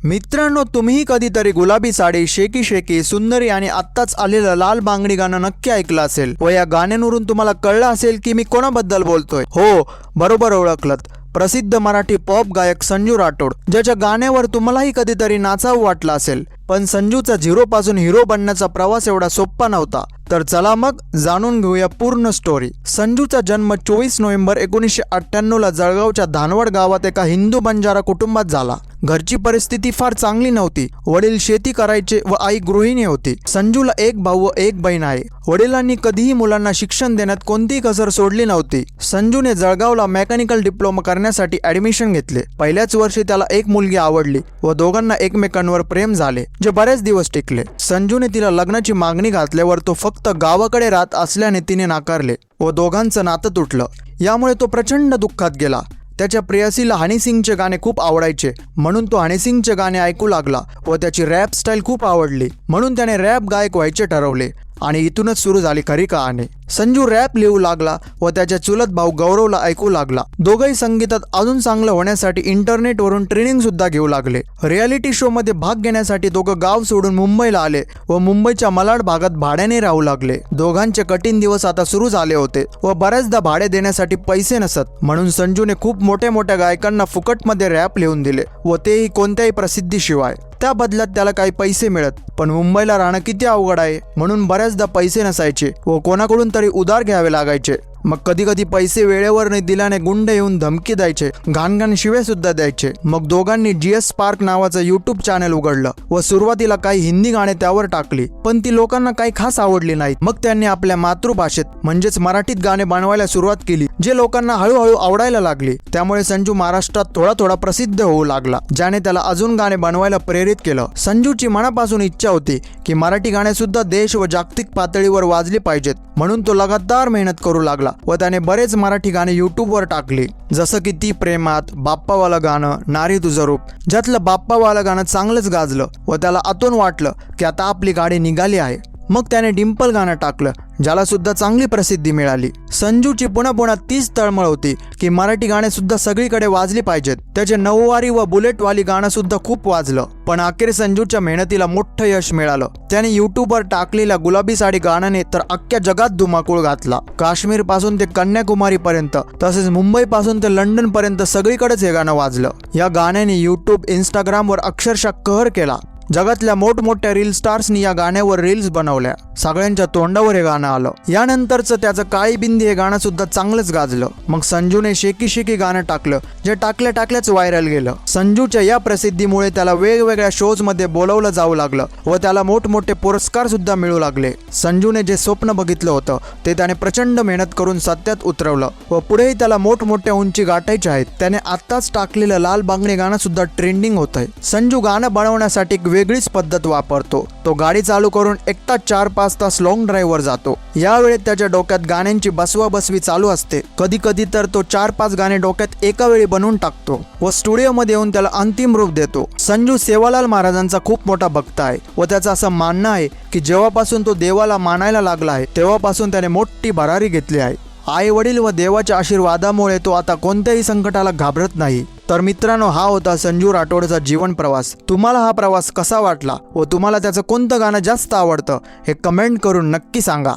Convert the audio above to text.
मित्रांनो, तुम्हीही कधीतरी गुलाबी साडी, शेकी शेकी, सुंदरी आणि आत्ताच आलेलं लाल बांगडी गाणं नक्की ऐकलं असेल व या गाण्यांवरून तुम्हाला कळलं असेल की मी कोणाबद्दल बोलतोय. हो, बरोबर ओळखलत. प्रसिद्ध मराठी पॉप गायक संजू राठोड, ज्याच्या गाण्यावर तुम्हालाही कधीतरी नाचावं वाटलं असेल. पण संजूचा झिरोपासून हिरो बनण्याचा प्रवास एवढा सोपा नव्हता. तर चला मग जाणून घेऊया पूर्ण स्टोरी. संजूचा जन्म 24 नोव्हेंबर 1998 ला जळगावच्या धानवड गावात एका हिंदू बंजारा कुटुंबात झाला. घरची परिस्थिती फार चांगली नव्हती. वडील शेती करायचे व आई गृहिणी होती. संजूला एक भाऊ व एक बहीण आहे. वडिलांनी कधीही मुलांना शिक्षण देण्यात कोणतीही कसर सोडली नव्हती. संजूने जळगावला मेकॅनिकल डिप्लोमा करण्यासाठी ऍडमिशन घेतले. पहिल्याच वर्षी त्याला एक मुलगी आवडली व दोघांना एकमेकांवर प्रेम झाले, जे बरेच दिवस टिकले. संजूने तिला लग्नाची मागणी घातल्यावर तो फक्त गावाकडे राहत असल्याने तिने नाकारले व दोघांचं नातं तुटलं. यामुळे तो प्रचंड दुःखात गेला. त्याच्या प्रेयसीला हनी सिंगचे गाणे खूप आवडायचे, म्हणून तो हनी सिंगचे गाणे ऐकू लागला व त्याची रॅप स्टाईल खूप आवडली, म्हणून त्याने रॅप गायक व्हायचे ठरवले. आणि इथूनच सुरू झाली खरी कहाणी. संजू रॅप लिहू लागला व त्याच्या चुलत भाऊ गौरवला ऐकू लागला. दोघंही संगीतात अजून चांगलं होण्यासाठी इंटरनेटवरून ट्रेनिंग सुद्धा घेऊ लागले. रियालिटी शो मध्ये भाग घेण्यासाठी दोघं गाव सोडून मुंबईला आले व मुंबईच्या मालाड भागात भाड्याने राहू लागले. दोघांचे कठीण दिवस आता सुरू झाले होते व बऱ्याचदा भाडे देण्यासाठी पैसे नसत, म्हणून संजूने खूप मोठ्या मोठ्या गायकांना फुकटमध्ये रॅप लिहून दिले व तेही कोणत्याही प्रसिद्धीशिवाय. त्या बदल्यात त्याला काही पैसे मिळत, पण मुंबईला राहणं किती अवघड आहे, म्हणून बऱ्याचदा पैसे नसायचे व कोणाकडून तरी उधार घ्यावे लागायचे. मग कधी कधी पैसे वेळेवर नाही दिल्याने गुंड येऊन धमकी द्यायचे, घाणघाण शिवे सुद्धा द्यायचे. मग दोघांनी GS स्पार्क नावाचं YouTube चॅनल उघडलं व सुरुवातीला काही हिंदी गाणे त्यावर टाकली, पण ती लोकांना काही खास आवडली नाहीत. मग त्यांनी आपल्या मातृभाषेत म्हणजेच मराठीत गाणे बनवायला सुरुवात केली, जे लोकांना हळूहळू आवडायला लागली. त्यामुळे संजू महाराष्ट्रात थोडा थोडा प्रसिद्ध होऊ लागला, ज्याने त्याला अजून गाणे बनवायला प्रेरित केलं. संजूची मनापासून इच्छा होती की मराठी गाणे सुद्धा देश व जागतिक पातळीवर वाजली पाहिजेत, म्हणून तो लगातार मेहनत करू लागला व त्याने बरेच मराठी गाणे YouTubeवर टाकली, जसं की ती प्रेमात, बाप्पावाला गाणं, नारी तुझं रूप. ज्यातलं बाप्पावाला गाणं चांगलंच गाजलं व त्याला आतून वाटलं की आता आपली गाडी निघाली आहे. मग त्याने डिंपल गाणं टाकलं, ज्याला सुद्धा चांगली प्रसिद्धी मिळाली. संजूची पुन्हा तीच तळमळ होती की मराठी गाणे सुद्धा सगळीकडे वाजली पाहिजेत. त्याचे नऊवारी व बुलेटवाली गाणं सुद्धा खूप वाजलं. पण अखेर संजूच्या मेहनतीला मोठं यश मिळालं. त्याने YouTubeवर टाकलेल्या गुलाबी साडी गाण्याने तर अख्ख्या जगात धुमाकूळ घातला. काश्मीर पासून ते कन्याकुमारी पर्यंत, तसेच मुंबई पासून ते लंडन पर्यंत सगळीकडेच हे गाणं वाजलं. या गाण्याने YouTube, Instagramवर अक्षरशः कहर केला. जगातल्या मोठमोठ्या रील स्टार्सनी या गाण्यावर रील्स बनवल्या. सगळ्यांच्या तोंडावर हे गाणं आलं. यानंतरचं त्याचं काळी बिंदी हे गाणं सुद्धा चांगलंच गाजलं. मग संजूने शेकी शेकी गाणं टाकलं, जे टाकल्याच व्हायरल गेलं. संजूच्या या प्रसिद्धीमुळे त्याला वेगवेगळ्या शोज मध्ये बोलवलं जाऊ लागलं व त्याला मोठमोठे पुरस्कार सुद्धा मिळू लागले. संजूने जे स्वप्न बघितलं होतं ते त्याने प्रचंड मेहनत करून सत्यात उतरवलं व पुढेही त्याला मोठमोठ्या उंची गाठायच्या आहेत. त्याने आत्ताच टाकलेलं लाल बांगडी गाणं सुद्धा ट्रेंडिंग होतंय. संजू गाणं बनवण्यासाठी वेगळीच पद्धत वापरतो. तो गाडी चालू करून एकटाच 4-5 तास लॉंग ड्राईव्हवर जातो. यावेळी त्याच्या डोक्यात गाण्यांची बसवी चालू असते. कधी कधी तर तो 4-5 गाणे डोक्यात एका वेळी बनवून टाकतो व स्टुडिओमध्ये येऊन त्याला अंतिम रूप देतो. संजू सेवालाल महाराजांचा खूप मोठा भक्त आहे व त्याचं असं मानणं आहे की जेव्हापासून तो देवाला मानायला लागला आहे तेव्हापासून त्याने मोठी भरारी घेतली आहे. आई वडील व देवाच्या आशीर्वादामुळे तो आता कोणत्याही संकटाला घाबरत नाही. तर मित्रांनो, हा होता संजू राठोडचा जीवन प्रवास. तुम्हाला हा प्रवास कसा वाटला व तुम्हाला त्याचं कोणतं गाणं जास्त आवडतं हे कमेंट करून नक्की सांगा.